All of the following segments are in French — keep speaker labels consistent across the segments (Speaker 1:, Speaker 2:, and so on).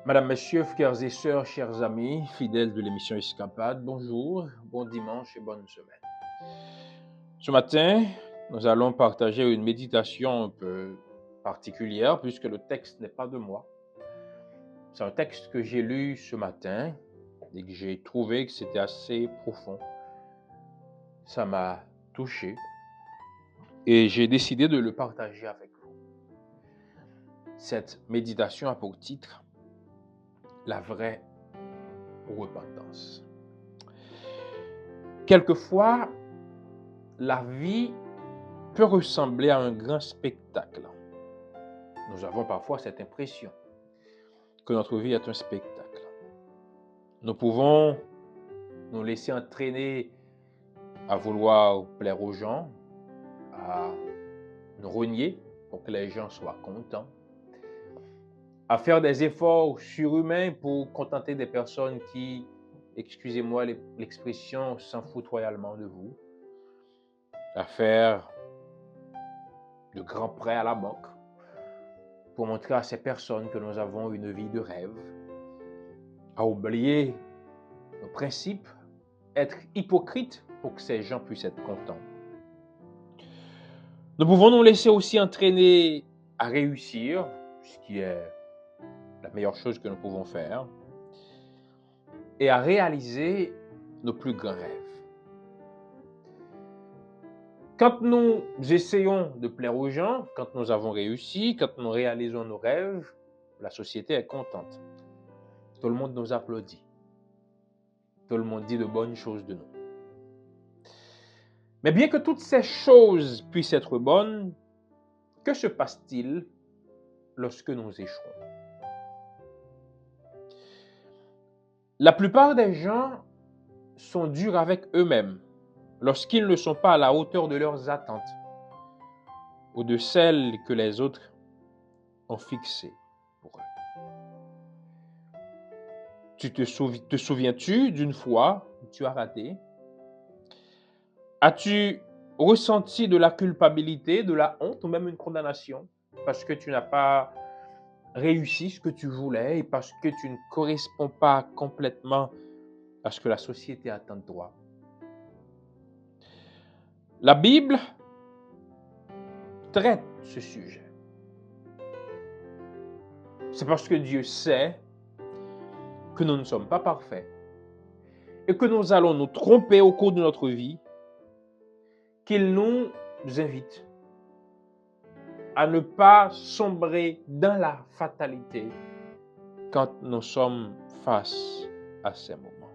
Speaker 1: Madame, Messieurs, frères et sœurs, chers amis, fidèles de l'émission Escapade, bonjour, bon dimanche et bonne semaine. Ce matin, nous allons partager une méditation un peu particulière puisque le texte n'est pas de moi. C'est un texte que j'ai lu ce matin et que j'ai trouvé que c'était assez profond. Ça m'a touché et j'ai décidé de le partager avec vous. Cette méditation a pour titre « La vraie repentance ». Quelquefois, la vie peut ressembler à un grand spectacle. Nous avons parfois cette impression que notre vie est un spectacle. Nous pouvons nous laisser entraîner à vouloir plaire aux gens, à nous renier pour que les gens soient contents, à faire des efforts surhumains pour contenter des personnes qui, excusez-moi l'expression, s'en foutent royalement de vous, à faire de grands prêts à la banque pour montrer à ces personnes que nous avons une vie de rêve, à oublier nos principes, être hypocrite pour que ces gens puissent être contents. Nous pouvons nous laisser aussi entraîner à réussir, ce qui est la meilleure chose que nous pouvons faire, et à réaliser nos plus grands rêves. Quand nous essayons de plaire aux gens, quand nous avons réussi, quand nous réalisons nos rêves, la société est contente. Tout le monde nous applaudit. Tout le monde dit de bonnes choses de nous. Mais bien que toutes ces choses puissent être bonnes, que se passe-t-il lorsque nous échouons? La plupart des gens sont durs avec eux-mêmes lorsqu'ils ne sont pas à la hauteur de leurs attentes ou de celles que les autres ont fixées pour eux. Te souviens-tu d'une fois où tu as raté? As-tu ressenti de la culpabilité, de la honte ou même une condamnation parce que tu n'as pas réussi ce que tu voulais et parce que tu ne corresponds pas complètement à ce que la société attend de toi? La Bible traite ce sujet. C'est parce que Dieu sait que nous ne sommes pas parfaits et que nous allons nous tromper au cours de notre vie qu'il nous invite à ne pas sombrer dans la fatalité quand nous sommes face à ces moments.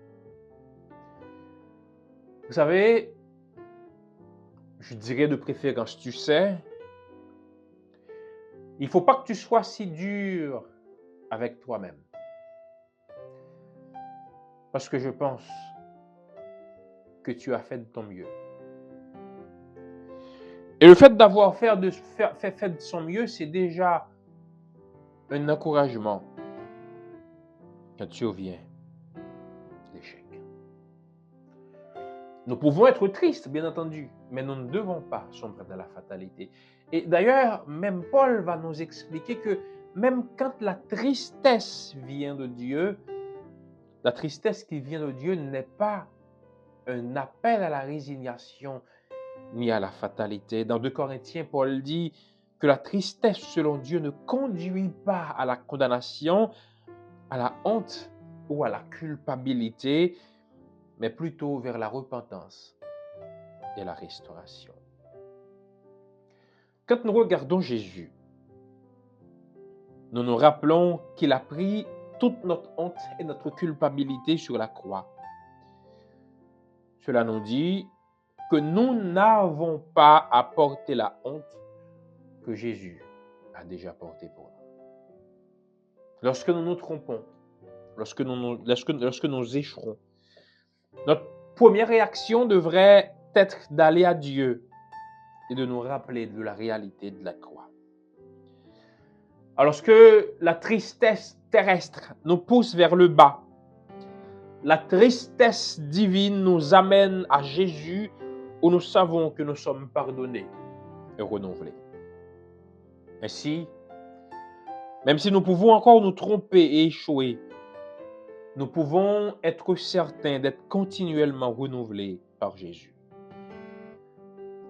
Speaker 1: Vous savez, je dirais de préférence, tu sais, il ne faut pas que tu sois si dur avec toi-même. Parce que je pense que tu as fait de ton mieux. Et le fait d'avoir fait de son mieux, c'est déjà un encouragement quand tu reviens l'échec. Nous pouvons être tristes, bien entendu, mais nous ne devons pas sombrer dans la fatalité. Et d'ailleurs, même Paul va nous expliquer que même quand la tristesse vient de Dieu, la tristesse qui vient de Dieu n'est pas un appel à la résignation ni à la fatalité. Dans 2 Corinthiens, Paul dit que la tristesse, selon Dieu, ne conduit pas à la condamnation, à la honte ou à la culpabilité, mais plutôt vers la repentance et la restauration. Quand nous regardons Jésus, nous nous rappelons qu'il a pris toute notre honte et notre culpabilité sur la croix. Cela nous dit que nous n'avons pas à porter la honte que Jésus a déjà portée pour nous. Lorsque nous nous trompons, lorsque nous échouons, notre première réaction devrait être d'aller à Dieu et de nous rappeler de la réalité de la croix. Alors, lorsque la tristesse terrestre nous pousse vers le bas, la tristesse divine nous amène à Jésus où nous savons que nous sommes pardonnés et renouvelés. Ainsi, Même si nous pouvons encore nous tromper et échouer, nous pouvons être certains d'être continuellement renouvelés par Jésus.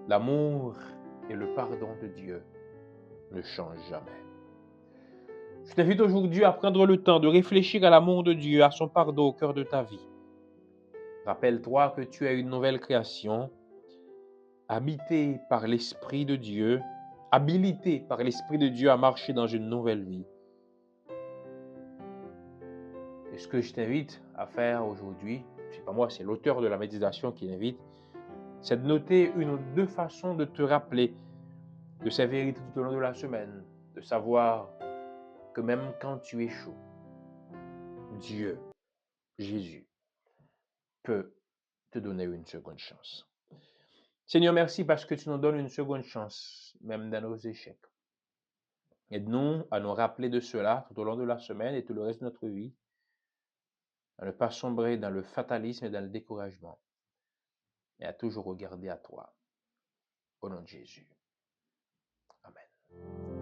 Speaker 1: L'amour et le pardon de Dieu ne changent jamais. Je t'invite aujourd'hui à prendre le temps de réfléchir à l'amour de Dieu, à son pardon au cœur de ta vie. Rappelle-toi que tu es une nouvelle création, habitée par l'Esprit de Dieu, habilitée par l'Esprit de Dieu à marcher dans une nouvelle vie. Et ce que je t'invite à faire aujourd'hui, c'est pas moi, c'est l'auteur de la méditation qui l'invite, c'est de noter une ou deux façons de te rappeler de ces vérités tout au long de la semaine, de savoir que même quand tu échoues, Dieu, Jésus, peut te donner une seconde chance. Seigneur, merci parce que tu nous donnes une seconde chance, même dans nos échecs. Aide-nous à nous rappeler de cela tout au long de la semaine et tout le reste de notre vie, à ne pas sombrer dans le fatalisme et dans le découragement, et à toujours regarder à toi. Au nom de Jésus. Amen.